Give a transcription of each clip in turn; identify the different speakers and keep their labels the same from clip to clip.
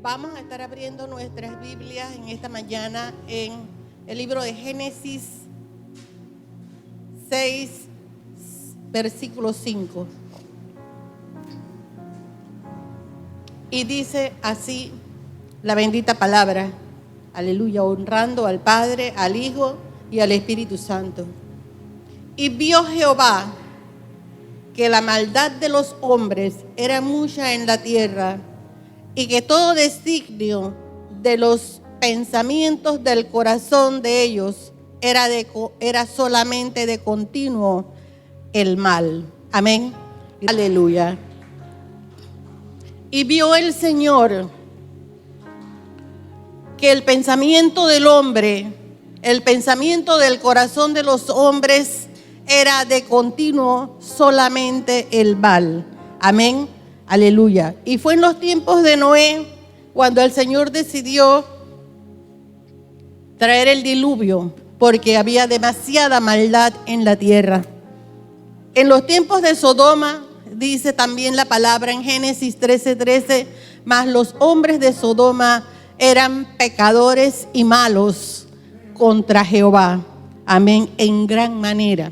Speaker 1: Vamos a estar abriendo nuestras Biblias en esta mañana en el libro de Génesis 6, versículo 5. Y dice así la bendita palabra, aleluya, honrando al Padre, al Hijo y al Espíritu Santo. Y vio Jehová que la maldad de los hombres era mucha en la tierra, y que todo designio de los pensamientos del corazón de ellos era solamente de continuo el mal. Amén. Aleluya. Y vio el Señor que el pensamiento del hombre, el pensamiento del corazón de los hombres era de continuo solamente el mal. Amén. Aleluya. Y fue en los tiempos de Noé cuando el Señor decidió traer el diluvio, porque había demasiada maldad en la tierra. En los tiempos de Sodoma, dice también la palabra en Génesis 13:13, mas los hombres de Sodoma eran pecadores y malos contra Jehová. Amén, en gran manera.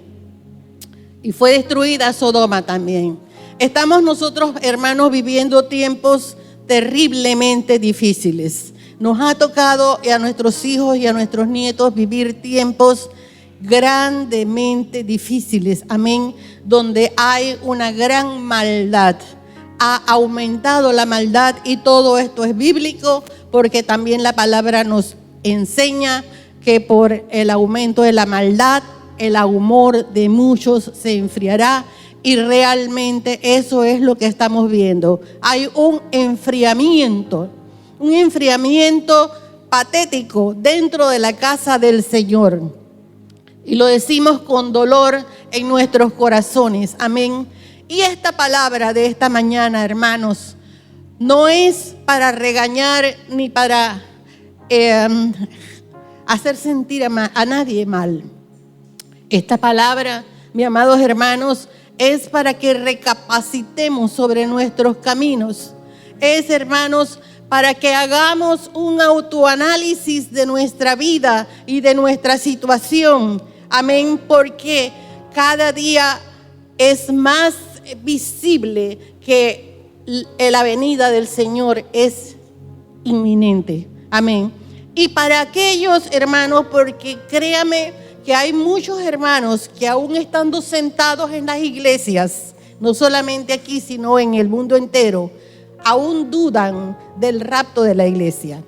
Speaker 1: Y fue destruida Sodoma también. Estamos nosotros, hermanos, viviendo tiempos terriblemente difíciles. Nos ha tocado a nuestros hijos y a nuestros nietos vivir tiempos grandemente difíciles. Amén. Donde hay una gran maldad. Ha aumentado la maldad y todo esto es bíblico, porque también la palabra nos enseña que por el aumento de la maldad, el amor de muchos se enfriará. Y realmente eso es lo que estamos viendo. Hay un enfriamiento patético dentro de la casa del Señor. Y lo decimos con dolor en nuestros corazones. Amén. Y esta palabra de esta mañana, hermanos, no es para regañar ni para hacer sentir a nadie mal. Esta palabra, mis amados hermanos, es para que recapacitemos sobre nuestros caminos. Es, hermanos, para que hagamos un autoanálisis de nuestra vida y de nuestra situación. Amén, porque cada día es más visible que la venida del Señor es inminente. Amén. Y para aquellos, hermanos, porque créame que hay muchos hermanos que aún estando sentados en las iglesias, no solamente aquí, sino en el mundo entero, aún dudan del rapto de la iglesia.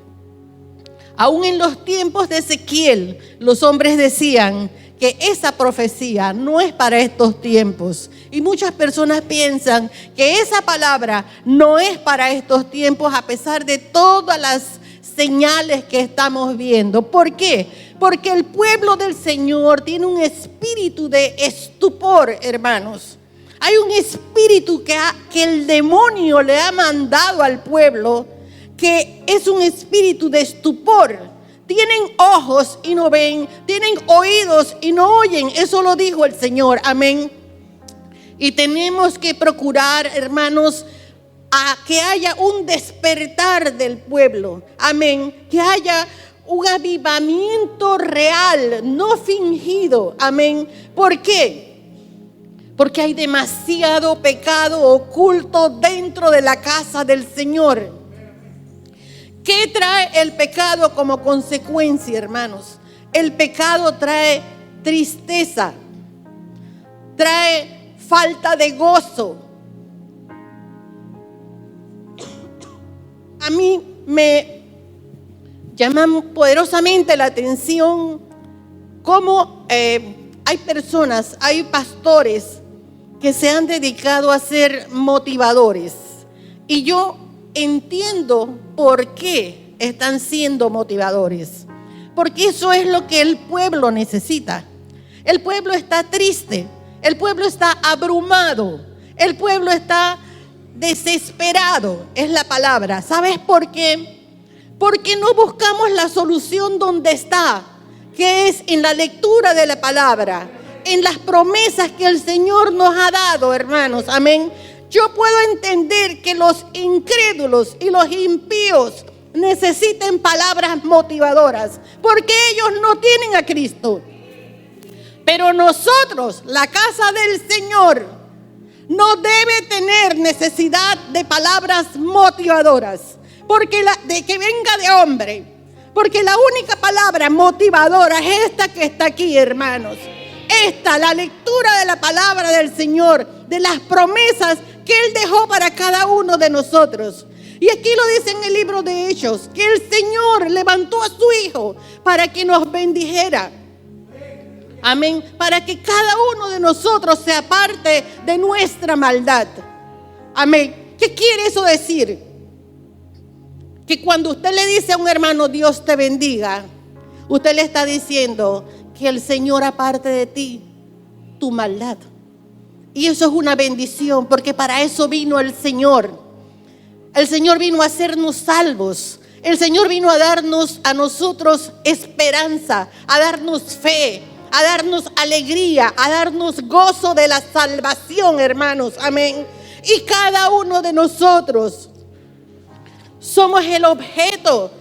Speaker 1: Aún en los tiempos de Ezequiel, los hombres decían que esa profecía no es para estos tiempos. Y muchas personas piensan que esa palabra no es para estos tiempos, a pesar de todas las señales que estamos viendo. ¿Por qué? Porque el pueblo del Señor tiene un espíritu de estupor, hermanos. Hay un espíritu que el demonio le ha mandado al pueblo, que es un espíritu de estupor. Tienen ojos y no ven, tienen oídos y no oyen. Eso lo dijo el Señor. Amén. Y tenemos que procurar, hermanos, a que haya un despertar del pueblo. Amén. Que haya un avivamiento real, no fingido. Amén. ¿Por qué? Porque hay demasiado pecado oculto dentro de la casa del Señor. ¿Qué trae el pecado como consecuencia, hermanos? El pecado trae tristeza, trae falta de gozo. A mí me llama poderosamente la atención cómo hay personas, hay pastores que se han dedicado a ser motivadores. Y yo entiendo por qué están siendo motivadores. Porque eso es lo que el pueblo necesita. El pueblo está triste, el pueblo está abrumado, el pueblo está desesperado, es la palabra. ¿Sabes por qué? Porque no buscamos la solución donde está, que es en la lectura de la palabra, en las promesas que el Señor nos ha dado, hermanos. Amén. Yo puedo entender que los incrédulos y los impíos necesiten palabras motivadoras, porque ellos no tienen a Cristo. Pero nosotros, la casa del Señor, no debe tener necesidad de palabras motivadoras, porque de que venga de hombre, porque la única palabra motivadora es esta que está aquí, hermanos. Esta, la lectura de la palabra del Señor, de las promesas que Él dejó para cada uno de nosotros. Y aquí lo dice en el libro de Hechos, que el Señor levantó a su Hijo para que nos bendijera. Amén. Para que cada uno de nosotros se aparte de nuestra maldad. Amén. ¿Qué quiere eso decir? Que cuando usted le dice a un hermano, Dios te bendiga, usted le está diciendo que el Señor aparte de ti tu maldad. Y eso es una bendición, porque para eso vino el Señor. El Señor vino a hacernos salvos. El Señor vino a darnos a nosotros esperanza, a darnos fe, a darnos alegría, a darnos gozo de la salvación, hermanos. Amén. Y cada uno de nosotros somos el objeto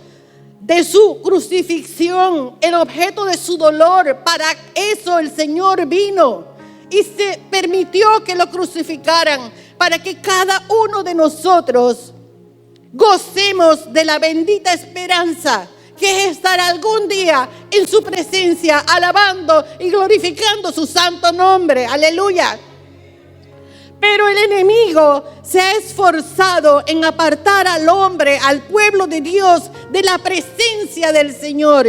Speaker 1: de su crucifixión, el objeto de su dolor. Para eso el Señor vino y se permitió que lo crucificaran, para que cada uno de nosotros gocemos de la bendita esperanza que es estar algún día en su presencia, alabando y glorificando su santo nombre. Aleluya. Pero el enemigo se ha esforzado en apartar al hombre, al pueblo de Dios, de la presencia del Señor.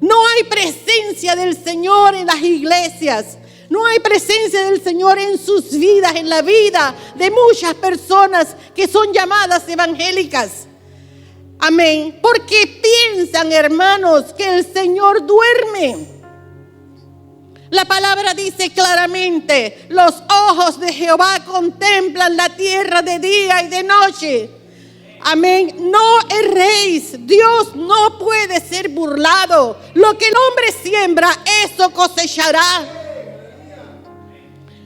Speaker 1: No hay presencia del Señor en las iglesias. No hay presencia del Señor en sus vidas, en la vida de muchas personas que son llamadas evangélicas. Amén. Porque piensan, hermanos, que el Señor duerme. La palabra dice claramente: los ojos de Jehová contemplan la tierra de día y de noche. Amén. No erréis. Dios no puede ser burlado. Lo que el hombre siembra, eso cosechará.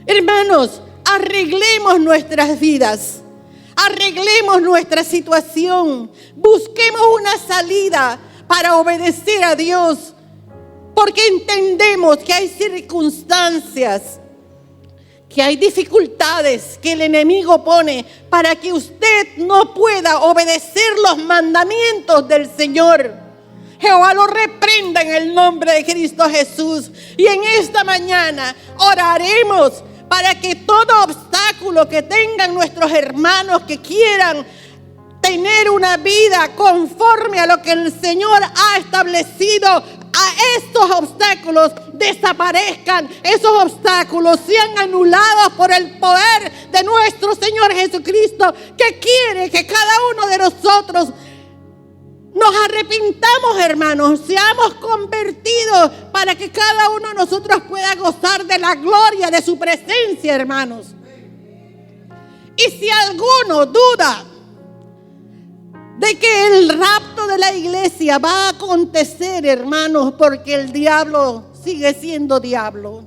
Speaker 1: Hermanos, arreglemos nuestras vidas. Arreglemos nuestra situación. Busquemos una salida para obedecer a Dios. Porque entendemos que hay circunstancias, que hay dificultades que el enemigo pone para que usted no pueda obedecer los mandamientos del Señor. Jehová lo reprenda en el nombre de Cristo Jesús. Y en esta mañana oraremos para que todo obstáculo que tengan nuestros hermanos que quieran tener una vida conforme a lo que el Señor ha establecido, a estos obstáculos desaparezcan. Esos obstáculos sean anulados por el poder de nuestro Señor Jesucristo, que quiere que cada uno de nosotros nos arrepintamos, hermanos, seamos convertidos para que cada uno de nosotros pueda gozar de la gloria de su presencia, hermanos. Y si alguno duda de que el rapto de la iglesia va a acontecer, hermanos, porque el diablo sigue siendo diablo.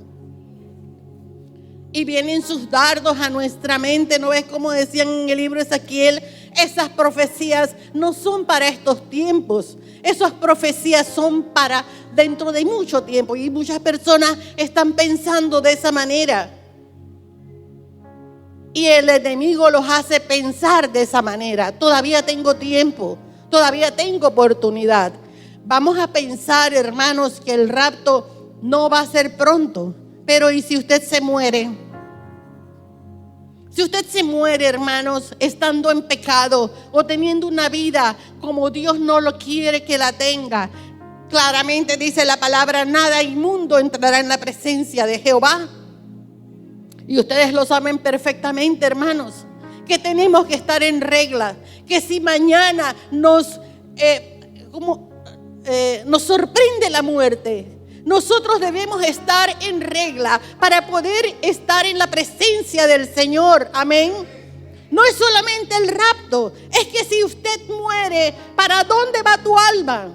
Speaker 1: Y vienen sus dardos a nuestra mente, ¿no ves? Como decían en el libro de Ezequiel, esas profecías no son para estos tiempos. Esas profecías son para dentro de mucho tiempo. Y muchas personas están pensando de esa manera. Y el enemigo los hace pensar de esa manera. Todavía tengo tiempo, todavía tengo oportunidad. Vamos a pensar, hermanos, que el rapto no va a ser pronto. Pero ¿y si usted se muere? Si usted se muere, hermanos, estando en pecado o teniendo una vida como Dios no lo quiere que la tenga, claramente dice la palabra: nada inmundo entrará en la presencia de Jehová. Y ustedes lo saben perfectamente, hermanos, que tenemos que estar en regla. Que si mañana nos sorprende la muerte, nosotros debemos estar en regla para poder estar en la presencia del Señor. Amén. No es solamente el rapto, es que si usted muere, ¿para dónde va tu alma?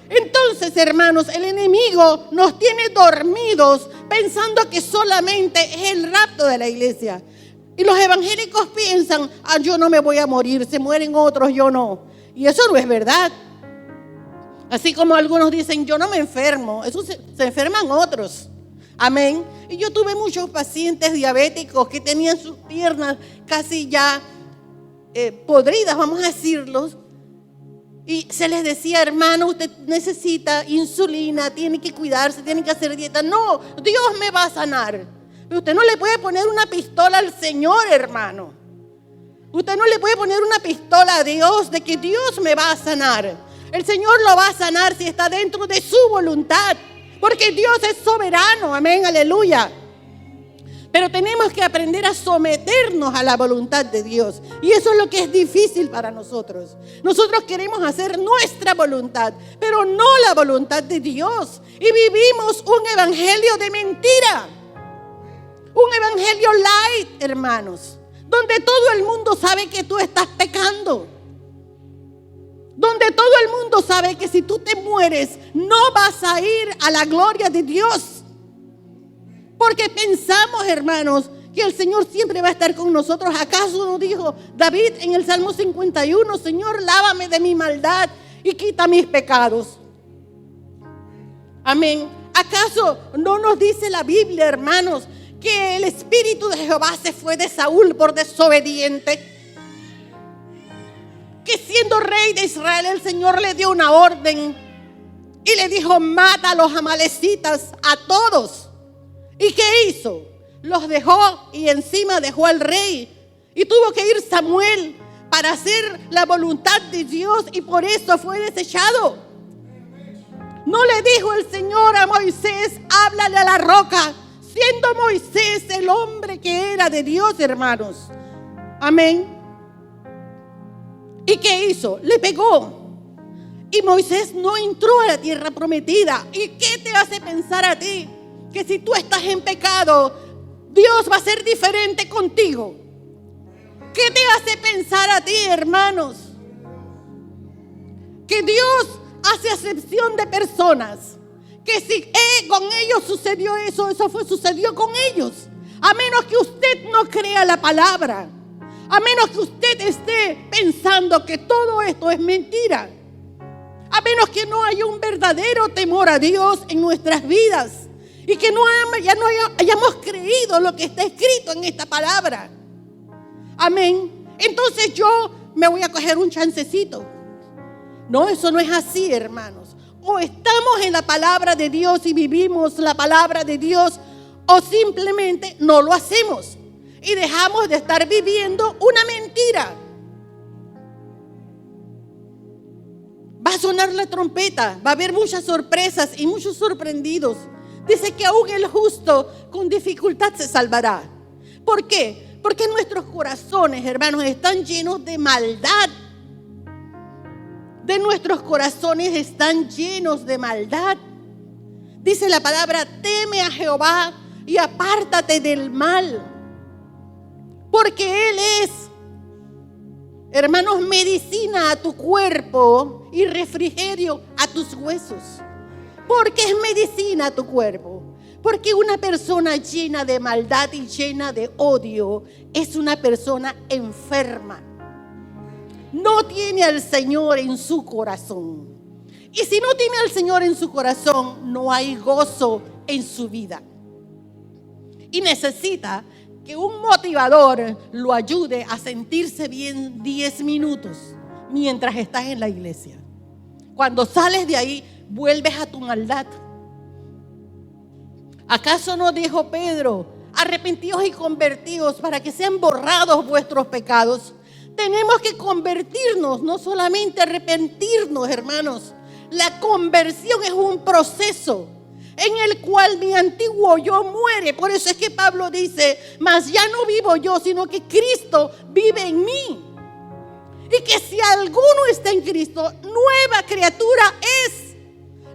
Speaker 1: Entonces, hermanos, el enemigo nos tiene dormidos pensando que solamente es el rapto de la iglesia. Y los evangélicos piensan: yo no me voy a morir, se mueren otros, yo no. Y eso no es verdad. Así como algunos dicen, yo no me enfermo, eso se enferman otros. Amén. Y yo tuve muchos pacientes diabéticos que tenían sus piernas casi ya podridas, vamos a decirlo. Y se les decía, hermano, usted necesita insulina, tiene que cuidarse, tiene que hacer dieta. No, Dios me va a sanar. Pero usted no le puede poner una pistola al Señor, hermano. Usted no le puede poner una pistola a Dios de que Dios me va a sanar. El Señor lo va a sanar si está dentro de su voluntad. Porque Dios es soberano, amén, aleluya. Pero tenemos que aprender a someternos a la voluntad de Dios. Y eso es lo que es difícil para nosotros. Nosotros queremos hacer nuestra voluntad, pero no la voluntad de Dios. Y vivimos un evangelio de mentira. Un evangelio light, hermanos. Donde todo el mundo sabe que tú estás pecando. Donde todo el mundo sabe que si tú te mueres, no vas a ir a la gloria de Dios. Porque pensamos, hermanos, que el Señor siempre va a estar con nosotros. ¿Acaso no dijo David en el Salmo 51, Señor, lávame de mi maldad y quita mis pecados? Amén. ¿Acaso no nos dice la Biblia, hermanos, que el Espíritu de Jehová se fue de Saúl por desobediente? Que siendo rey de Israel, el Señor le dio una orden y le dijo, mata a los amalecitas, a todos. ¿Y qué hizo? Los dejó y encima dejó al rey. Y tuvo que ir Samuel para hacer la voluntad de Dios y por eso fue desechado. No le dijo el Señor a Moisés, háblale a la roca, siendo Moisés el hombre que era de Dios, hermanos. Amén. ¿Y qué hizo? Le pegó. Y Moisés no entró a la tierra prometida. ¿Y qué te hace pensar a ti? Que si tú estás en pecado, Dios va a ser diferente contigo. ¿Qué te hace pensar a ti, hermanos? Que Dios hace acepción de personas. Que si con ellos sucedió eso, sucedió con ellos. A menos que usted no crea la palabra. A menos que usted esté pensando que todo esto es mentira. A menos que no haya un verdadero temor a Dios en nuestras vidas. Y que ya no hayamos creído lo que está escrito en esta palabra. Amén. Entonces yo me voy a coger un chancecito. No, eso no es así, hermanos. O estamos en la palabra de Dios y vivimos la palabra de Dios, o simplemente no lo hacemos. Y dejamos de estar viviendo una mentira. Va a sonar la trompeta, va a haber muchas sorpresas y muchos sorprendidos. Dice que aún el justo con dificultad se salvará. ¿Por qué? Porque nuestros corazones, hermanos, están llenos de maldad. De nuestros corazones están llenos de maldad. Dice la palabra, teme a Jehová y apártate del mal. Porque Él es, hermanos, medicina a tu cuerpo y refrigerio a tus huesos. ¿Por qué es medicina a tu cuerpo? Porque una persona llena de maldad y llena de odio es una persona enferma. No tiene al Señor en su corazón. Y si no tiene al Señor en su corazón, no hay gozo en su vida. Y necesita que un motivador lo ayude a sentirse bien 10 minutos mientras estás en la iglesia. Cuando sales de ahí, vuelves a tu maldad. ¿Acaso no dijo Pedro, arrepentidos y convertidos para que sean borrados vuestros pecados? Tenemos que convertirnos, no solamente arrepentirnos, hermanos. La conversión es un proceso en el cual mi antiguo yo muere. Por eso es que Pablo dice, mas ya no vivo yo, sino que Cristo vive en mí. Y que si alguno está en Cristo, nueva criatura es.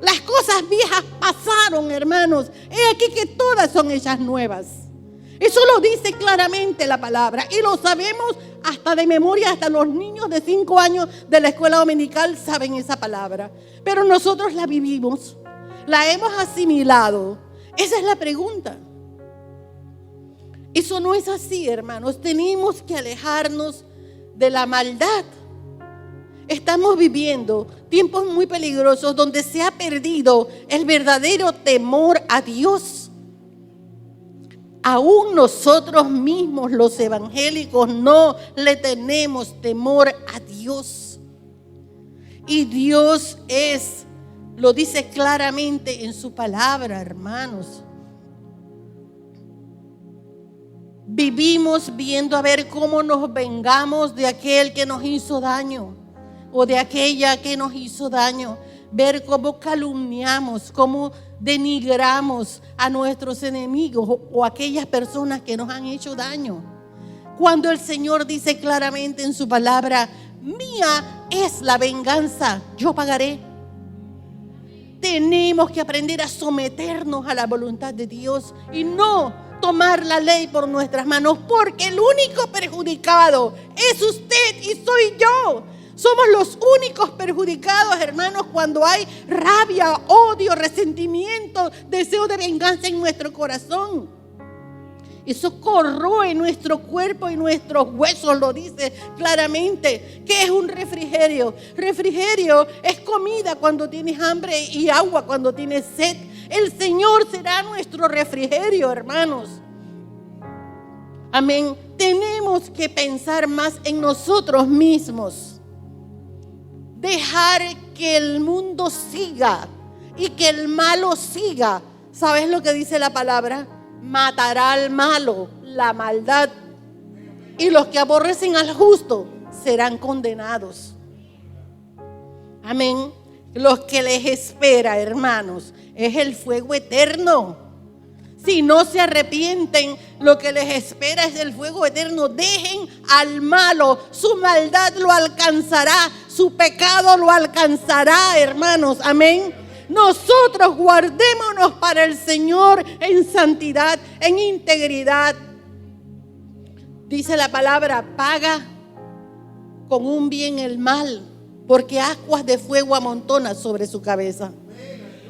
Speaker 1: Las cosas viejas pasaron, hermanos. He aquí que todas son hechas nuevas. Eso lo dice claramente la palabra. Y lo sabemos hasta de memoria. Hasta los niños de 5 años de la escuela dominical saben esa palabra. Pero nosotros la vivimos. La hemos asimilado. Esa es la pregunta. Eso no es así, hermanos. Tenemos que alejarnos de la maldad. Estamos viviendo tiempos muy peligrosos donde se ha perdido el verdadero temor a Dios. Aún nosotros mismos, los evangélicos, no le tenemos temor a Dios. Y Dios lo dice claramente en su palabra, hermanos. Vivimos viendo a ver cómo nos vengamos de aquel que nos hizo daño o de aquella que nos hizo daño. Ver cómo calumniamos, cómo denigramos a nuestros enemigos o aquellas personas que nos han hecho daño. Cuando el Señor dice claramente en su palabra, mía es la venganza, yo pagaré. Tenemos que aprender a someternos a la voluntad de Dios y no tomar la ley por nuestras manos, porque el único perjudicado es usted y soy yo. Somos los únicos perjudicados, hermanos, cuando hay rabia, odio, resentimiento, deseo de venganza en nuestro corazón. Eso corroe nuestro cuerpo y nuestros huesos, lo dice claramente. ¿Qué es un refrigerio? Refrigerio es comida cuando tienes hambre y agua cuando tienes sed. El Señor será nuestro refrigerio, hermanos. Amén. Tenemos que pensar más en nosotros mismos. Dejar que el mundo siga y que el malo siga. ¿Sabes lo que dice la palabra? Matará al malo, la maldad. Y los que aborrecen al justo serán condenados. Amén. Los que les espera, hermanos, es el fuego eterno. Si no se arrepienten, lo que les espera es el fuego eterno. Dejen al malo, su maldad lo alcanzará, su pecado lo alcanzará, hermanos. Amén. Nosotros guardémonos para el Señor en santidad, en integridad. Dice la palabra, paga con un bien el mal, porque ascuas de fuego amontona sobre su cabeza.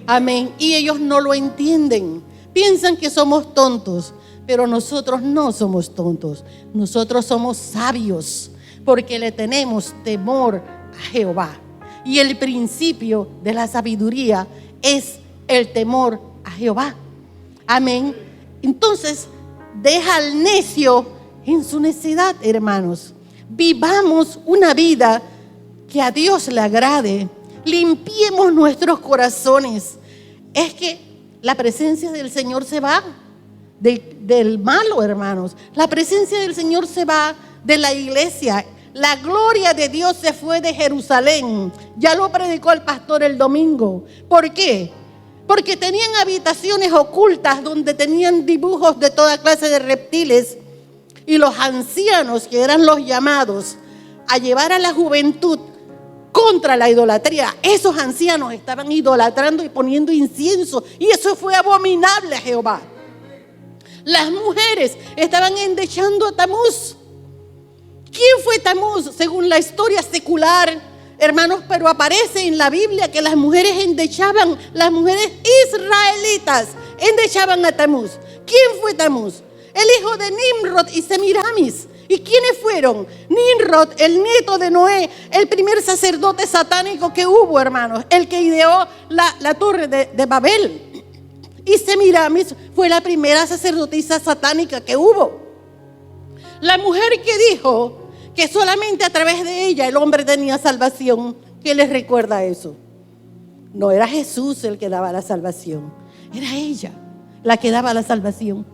Speaker 1: Amén. Y ellos no lo entienden. Piensan que somos tontos, pero nosotros no somos tontos. Nosotros somos sabios porque le tenemos temor a Jehová. Y el principio de la sabiduría es el temor a Jehová. Amén. Entonces, deja al necio en su necedad, hermanos. Vivamos una vida que a Dios le agrade. Limpiemos nuestros corazones. Es que la presencia del Señor se va del malo, hermanos. La presencia del Señor se va de la iglesia. La gloria de Dios se fue de Jerusalén. Ya lo predicó el pastor el domingo. ¿Por qué? Porque tenían habitaciones ocultas donde tenían dibujos de toda clase de reptiles. Y los ancianos, que eran los llamados a llevar a la juventud contra la idolatría, esos ancianos estaban idolatrando y poniendo incienso, y eso fue abominable a Jehová. Las mujeres estaban endechando a Tamuz. ¿Quién fue Tamuz? Según la historia secular, hermanos, pero aparece en la Biblia que las mujeres endechaban, las mujeres israelitas endechaban a Tamuz. ¿Quién fue Tamuz? El hijo de Nimrod y Semiramis. ¿Y quiénes fueron? Nimrod, el nieto de Noé, el primer sacerdote satánico que hubo, hermanos, el que ideó la torre de Babel. Y Semiramis fue la primera sacerdotisa satánica que hubo. La mujer que dijo que solamente a través de ella el hombre tenía salvación. ¿Qué les recuerda eso? No era Jesús el que daba la salvación, era ella la que daba la salvación.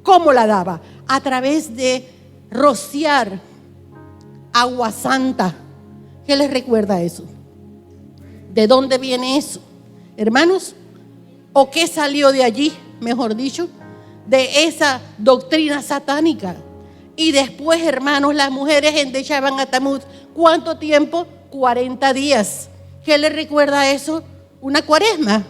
Speaker 1: ¿Cómo la daba? A través de rociar agua santa. ¿Qué les recuerda eso? ¿De dónde viene eso, hermanos? ¿O qué salió de allí, mejor dicho, de esa doctrina satánica? Y después, hermanos, las mujeres endechaban a Tamuz. ¿Cuánto tiempo? 40 días. ¿Qué les recuerda eso? Una cuaresma.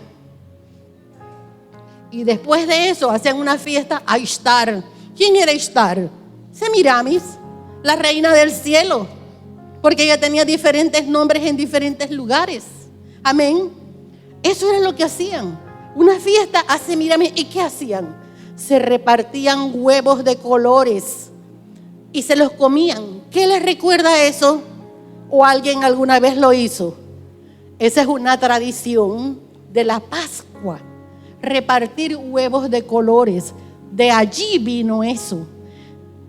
Speaker 1: Y después de eso hacían una fiesta a Ishtar. ¿Quién era Ishtar? Semiramis, la reina del cielo, porque ella tenía diferentes nombres en diferentes lugares. Amén. Eso era lo que hacían. Una fiesta a Semiramis. ¿Y qué hacían? Se repartían huevos de colores y se los comían. ¿Qué les recuerda eso? ¿O alguien alguna vez lo hizo? Esa es una tradición de la Pascua. Repartir huevos de colores. De allí vino eso.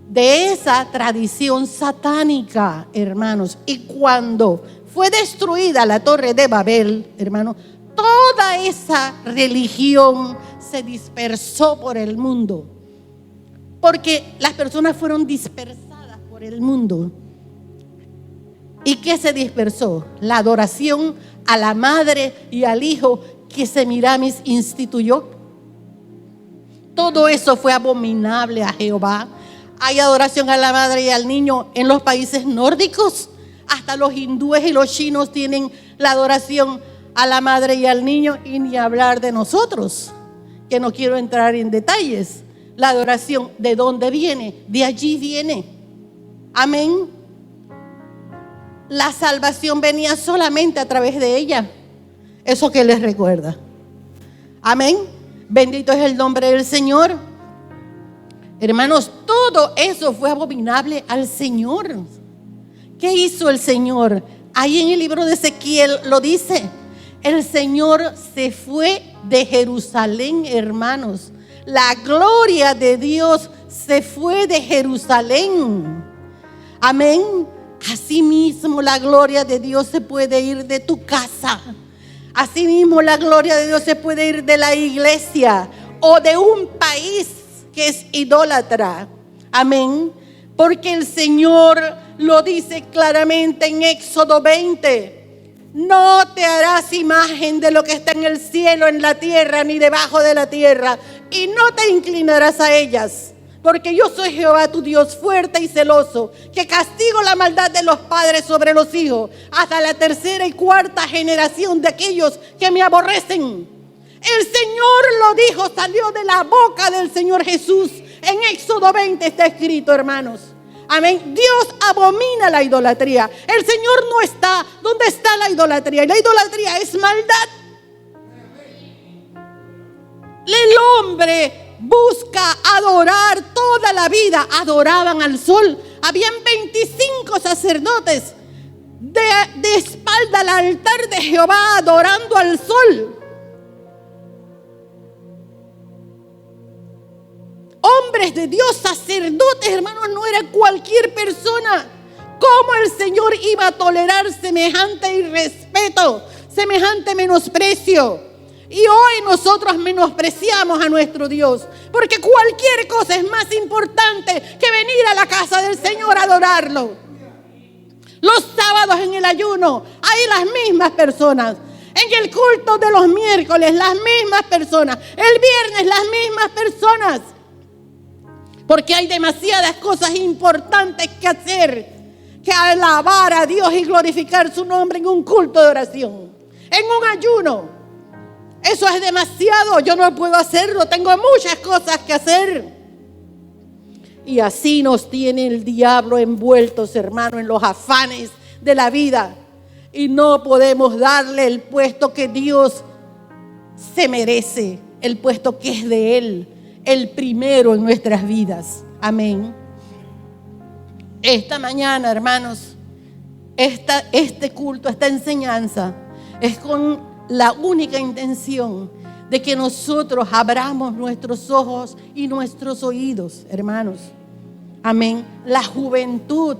Speaker 1: De esa tradición satánica, hermanos. Y cuando fue destruida la Torre de Babel, hermanos, toda esa religión se dispersó por el mundo. Porque las personas fueron dispersadas por el mundo. ¿Y qué se dispersó? La adoración a la madre y al hijo que Semiramis instituyó. Todo eso fue abominable a Jehová. Hay adoración a la madre y al niño en los países nórdicos. Hasta los hindúes y los chinos tienen la adoración a la madre y al niño, y ni hablar de nosotros, que no quiero entrar en detalles. La adoración, ¿de dónde viene? De allí viene. Amén. La salvación venía solamente a través de ella. Eso que les recuerda. Amén. Bendito es el nombre del Señor. Hermanos, todo eso fue abominable al Señor. ¿Qué hizo el Señor? Ahí en el libro de Ezequiel lo dice. El Señor se fue de Jerusalén, hermanos. La gloria de Dios se fue de Jerusalén. Amén. Asimismo, la gloria de Dios se puede ir de tu casa. Asimismo, la gloria de Dios se puede ir de la iglesia o de un país que es idólatra. Amén. Porque el Señor lo dice claramente en Éxodo 20. No te harás imagen de lo que está en el cielo, en la tierra, ni debajo de la tierra, y no te inclinarás a ellas. Porque yo soy Jehová tu Dios, fuerte y celoso, que castigo la maldad de los padres sobre los hijos, hasta la tercera y cuarta generación de aquellos que me aborrecen. El Señor lo dijo, salió de la boca del Señor Jesús. En Éxodo 20 está escrito, hermanos. Amén. Dios abomina la idolatría. El Señor no está donde está la idolatría. Y la idolatría es maldad. El hombre busca adorar toda la vida. Adoraban al sol. Habían 25 sacerdotes de espalda al altar de Jehová adorando al sol. Hombres de Dios, sacerdotes, hermanos, no era cualquier persona. ¿Cómo el Señor iba a tolerar semejante irrespeto, semejante menosprecio? Y hoy nosotros menospreciamos a nuestro Dios, porque cualquier cosa es más importante que venir a la casa del Señor a adorarlo. Los sábados en el ayuno hay las mismas personas. En el culto de los miércoles las mismas personas. El viernes las mismas personas. Porque hay demasiadas cosas importantes que hacer, que alabar a Dios y glorificar su nombre en un culto de oración, en un ayuno. Eso es demasiado, yo no puedo hacerlo, tengo muchas cosas que hacer. Y así nos tiene el diablo envueltos, hermano, en los afanes de la vida. Y no podemos darle el puesto que Dios se merece, el puesto que es de Él. El primero en nuestras vidas. Amén. Esta mañana, hermanos, este culto, esta enseñanza es con la única intención de que nosotros abramos nuestros ojos y nuestros oídos, hermanos. Amén. La juventud,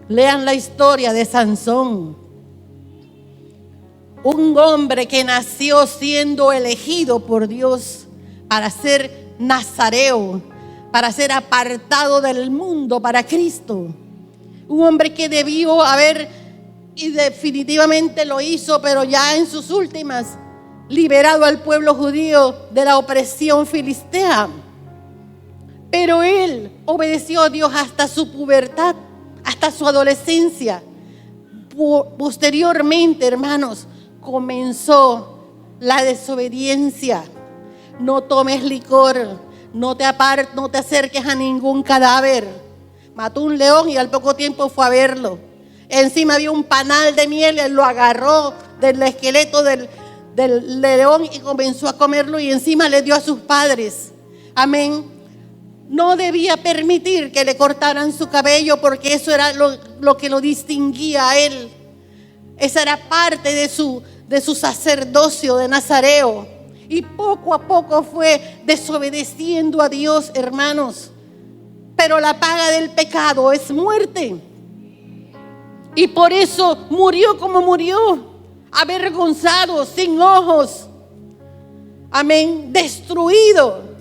Speaker 1: lean la historia de Sansón. Un hombre que nació siendo elegido por Dios para ser nazareo, para ser apartado del mundo para Cristo. Un hombre que debió haber, y definitivamente lo hizo, pero ya en sus últimas, liberado al pueblo judío de la opresión filistea. Pero él obedeció a Dios hasta su pubertad, hasta su adolescencia. Posteriormente, hermanos, comenzó la desobediencia. No tomes licor, no te acerques a ningún cadáver. Mató un león y al poco tiempo fue a verlo. Encima había un panal de miel, él lo agarró del esqueleto del león y comenzó a comerlo, y encima le dio a sus padres. Amén. no debía permitir que le cortaran su cabello, porque eso era lo que lo distinguía a él. Esa era parte de su sacerdocio de nazareo. Y poco a poco fue desobedeciendo a Dios, hermanos. Pero la paga del pecado es muerte. Y por eso murió como murió, avergonzado, sin ojos. Amén, destruido.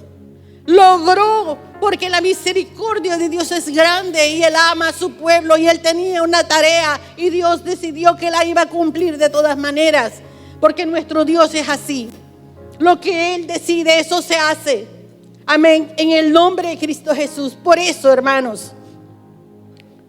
Speaker 1: Logró, porque la misericordia de Dios es grande y Él ama a su pueblo y Él tenía una tarea y Dios decidió que la iba a cumplir de todas maneras, porque nuestro Dios es así. Lo que Él decide, eso se hace. Amén, en el nombre de Cristo Jesús. Por eso, hermanos,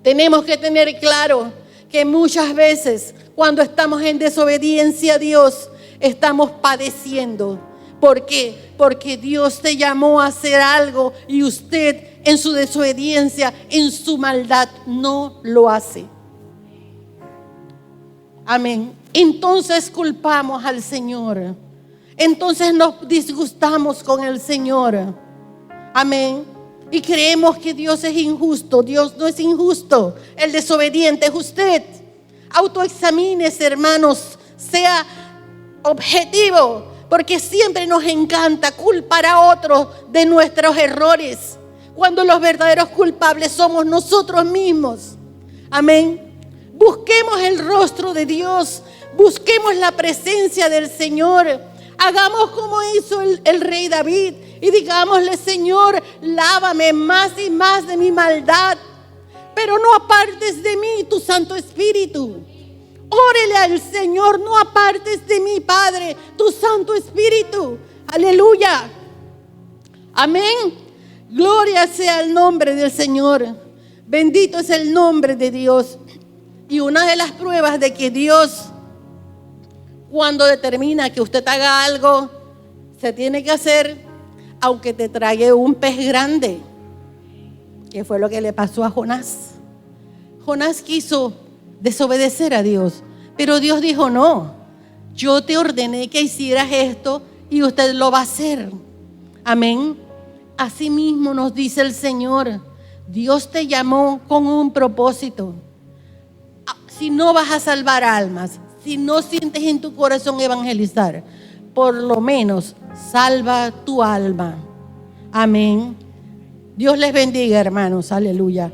Speaker 1: tenemos que tener claro que muchas veces cuando estamos en desobediencia a Dios, estamos padeciendo. ¿Por qué? Porque Dios te llamó a hacer algo y usted en su desobediencia, en su maldad, no lo hace. Amén. Entonces culpamos al Señor. Entonces nos disgustamos con el Señor. Amén. Y creemos que Dios es injusto. Dios no es injusto. El desobediente es usted. Autoexamínese, hermanos. Sea objetivo. Porque siempre nos encanta culpar a otros de nuestros errores, cuando los verdaderos culpables somos nosotros mismos. Amén. Busquemos el rostro de Dios, busquemos la presencia del Señor. Hagamos como hizo el rey David y digámosle: Señor, lávame más y más de mi maldad, pero no apartes de mí tu Santo Espíritu. Órele al Señor: no apartes de mí, Padre, tu Santo Espíritu. Aleluya. Amén. Gloria sea el nombre del Señor. Bendito es el nombre de Dios. Y una de las pruebas de que Dios, cuando determina que usted haga algo, se tiene que hacer, aunque te trague un pez grande. Que fue lo que le pasó a Jonás. Jonás quiso desobedecer a Dios, pero Dios dijo: no, yo te ordené que hicieras esto y usted lo va a hacer. Amén. Así mismo nos dice el Señor: Dios te llamó con un propósito. Si no vas a salvar almas, si no sientes en tu corazón evangelizar, por lo menos salva tu alma. Amén. Dios les bendiga, hermanos. Aleluya.